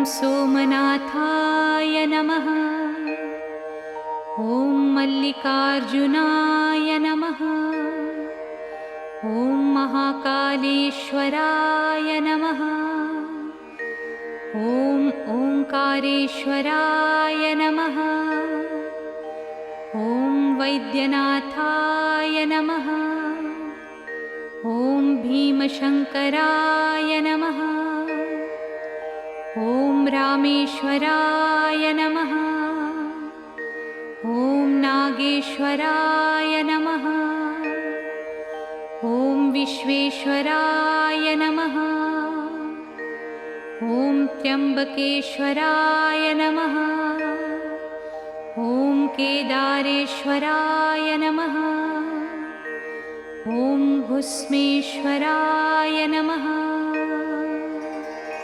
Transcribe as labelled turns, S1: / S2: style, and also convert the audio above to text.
S1: सोमनाथाय नमः। ॐ मल्लिकार्जुनाय नमः। ॐ महाकालेश्वराय नमः। ॐ ओंकारेश्वराय नमः। ॐ वैद्यनाथाय नमः। ॐ भीमशङ्कराय नमः। ॐ रामेश्वराय नमः। ॐ नागेश्वराय नमः। ॐ विश्वेश्वराय नमः। ॐ त्र्यम्बकेश्वराय नमः। ॐ केदारेश्वराय नमः। ॐ भुस्मेश्वराय नमः।